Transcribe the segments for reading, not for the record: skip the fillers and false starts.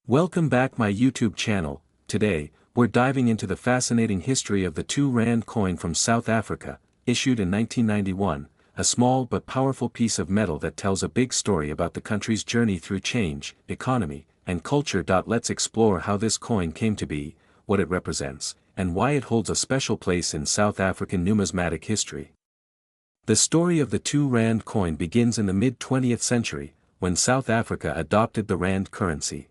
Welcome back my YouTube channel. Today, we're diving into the fascinating history of the 2 Rand coin from South Africa, issued in 1991, a small but powerful piece of metal that tells a big story about the country's journey through change, economy, and culture. Let's explore how this coin came to be, what it represents, and why it holds a special place in South African numismatic history. The story of the 2 Rand coin begins in the mid-20th century, when South Africa adopted the Rand currency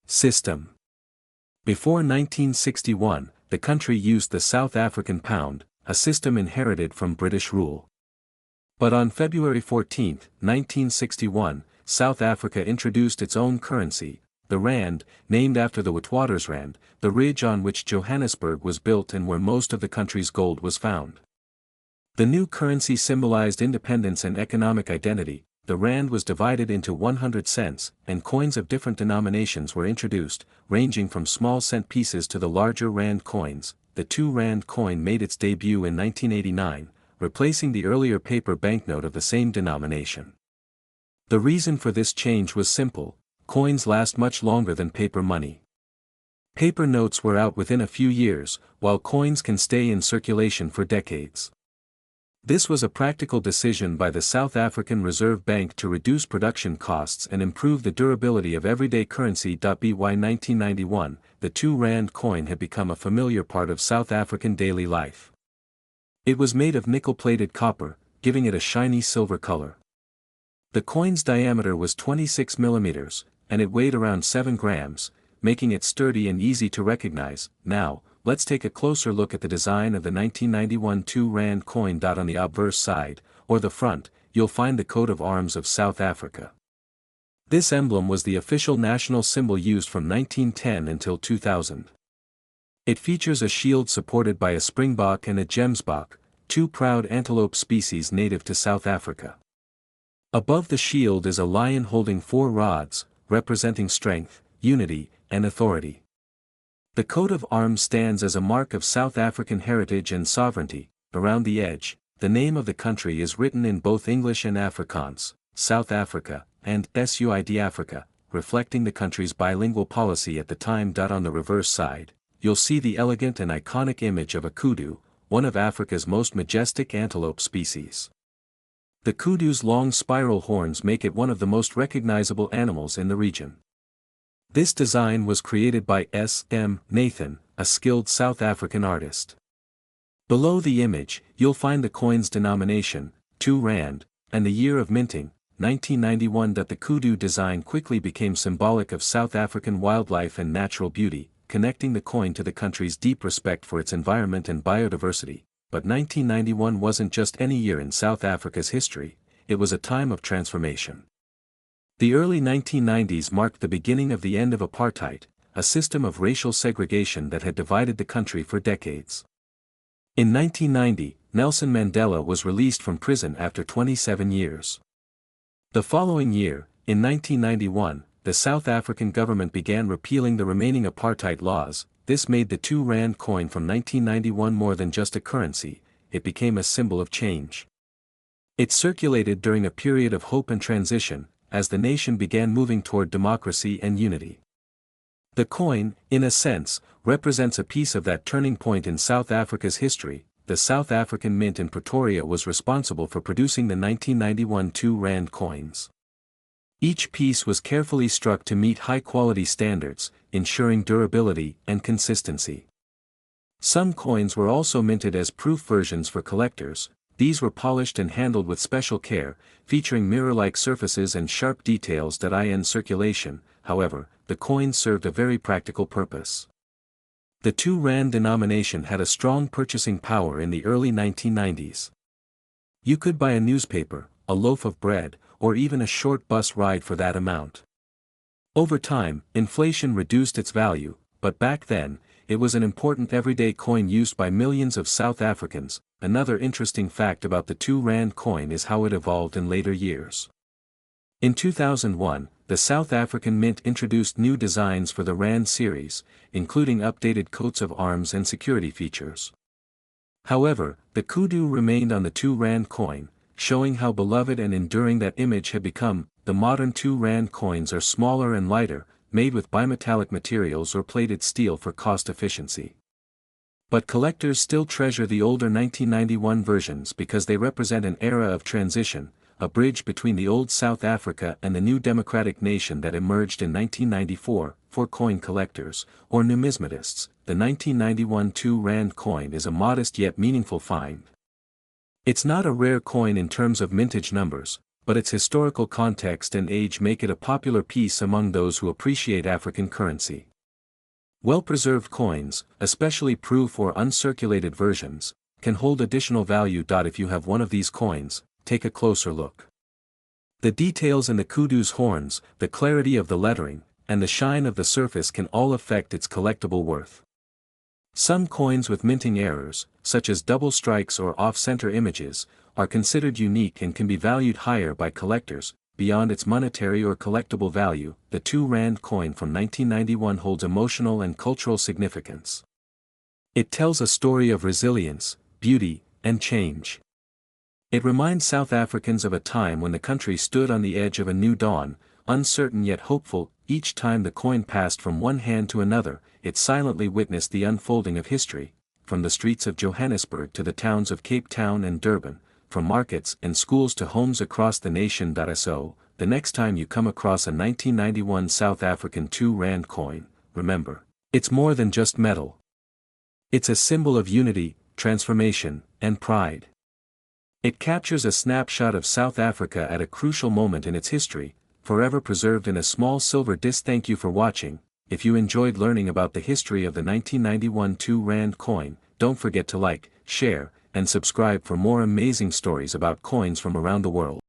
system. Before 1961, the country used the South African pound, a system inherited from British rule. But on February 14, 1961, South Africa introduced its own currency, the Rand, named after the Witwatersrand, the ridge on which Johannesburg was built and where most of the country's gold was found. The new currency symbolized independence and economic identity. The Rand was divided into 100 cents, and coins of different denominations were introduced, ranging from small cent pieces to the larger Rand coins. The 2 Rand coin made its debut in 1989, replacing the earlier paper banknote of the same denomination. The reason for this change was simple: coins last much longer than paper money. Paper notes were out within a few years, while coins can stay in circulation for decades. This was a practical decision by the South African Reserve Bank to reduce production costs and improve the durability of everyday currency. By 1991, the 2 Rand coin had become a familiar part of South African daily life. It was made of nickel-plated copper, giving it a shiny silver color. The coin's diameter was 26 millimeters, and it weighed around 7 grams, making it sturdy and easy to recognize. Now, let's take a closer look at the design of the 1991 2 Rand coin. On the obverse side, or the front, you'll find the coat of arms of South Africa. This emblem was the official national symbol used from 1910 until 2000. It features a shield supported by a Springbok and a Gemsbok, 2 proud antelope species native to South Africa. Above the shield is a lion holding 4 rods, representing strength, unity, and authority. The coat of arms stands as a mark of South African heritage and sovereignty. Around the edge, the name of the country is written in both English and Afrikaans, South Africa, and SUID Africa, reflecting the country's bilingual policy at the time. On the reverse side, you'll see the elegant and iconic image of a kudu, one of Africa's most majestic antelope species. The kudu's long spiral horns make it one of the most recognizable animals in the region. This design was created by S.M. Nathan, a skilled South African artist. Below the image, you'll find the coin's denomination, 2 Rand, and the year of minting, 1991. The kudu design quickly became symbolic of South African wildlife and natural beauty, connecting the coin to the country's deep respect for its environment and biodiversity. But 1991 wasn't just any year in South Africa's history, it was a time of transformation. The early 1990s marked the beginning of the end of apartheid, a system of racial segregation that had divided the country for decades. In 1990, Nelson Mandela was released from prison after 27 years. The following year, in 1991, the South African government began repealing the remaining apartheid laws. This made the 2 Rand coin from 1991 more than just a currency, it became a symbol of change. It circulated during a period of hope and transition, as the nation began moving toward democracy and unity. The coin, in a sense, represents a piece of that turning point in South Africa's history. The South African Mint in Pretoria was responsible for producing the 1991 2 Rand coins. Each piece was carefully struck to meet high-quality standards, ensuring durability and consistency. Some coins were also minted as proof versions for collectors. These were polished and handled with special care, featuring mirror-like surfaces and sharp details. In circulation, however, the coins served a very practical purpose. The 2 Rand denomination had a strong purchasing power in the early 1990s. You could buy a newspaper, a loaf of bread, or even a short bus ride for that amount. Over time, inflation reduced its value, but back then, it was an important everyday coin used by millions of South Africans. Another interesting fact about the 2 Rand coin is how it evolved in later years. In 2001, the South African Mint introduced new designs for the Rand series, including updated coats of arms and security features. However, the kudu remained on the 2 Rand coin, showing how beloved and enduring that image had become. The modern 2 Rand coins are smaller and lighter, made with bimetallic materials or plated steel for cost efficiency. But collectors still treasure the older 1991 versions because they represent an era of transition, a bridge between the old South Africa and the new democratic nation that emerged in 1994. For coin collectors, or numismatists, the 1991 2 Rand coin is a modest yet meaningful find. It's not a rare coin in terms of mintage numbers, but its historical context and age make it a popular piece among those who appreciate African currency. Well-preserved coins, especially proof or uncirculated versions, can hold additional value. If you have one of these coins, take a closer look. The details in the kudu's horns, the clarity of the lettering, and the shine of the surface can all affect its collectible worth. Some coins with minting errors, such as double strikes or off-center images, are considered unique and can be valued higher by collectors. Beyond its monetary or collectible value, the 2 Rand coin from 1991 holds emotional and cultural significance. It tells a story of resilience, beauty, and change. It reminds South Africans of a time when the country stood on the edge of a new dawn, uncertain yet hopeful. Each time the coin passed from one hand to another, it silently witnessed the unfolding of history, from the streets of Johannesburg to the towns of Cape Town and Durban, from markets and schools to homes across the nation. So, the next time you come across a 1991 South African 2 Rand coin, remember, it's more than just metal. It's a symbol of unity, transformation, and pride. It captures a snapshot of South Africa at a crucial moment in its history, forever preserved in a small silver disc. Thank you for watching. If you enjoyed learning about the history of the 1991 2 Rand coin, don't forget to like, share, and subscribe for more amazing stories about coins from around the world.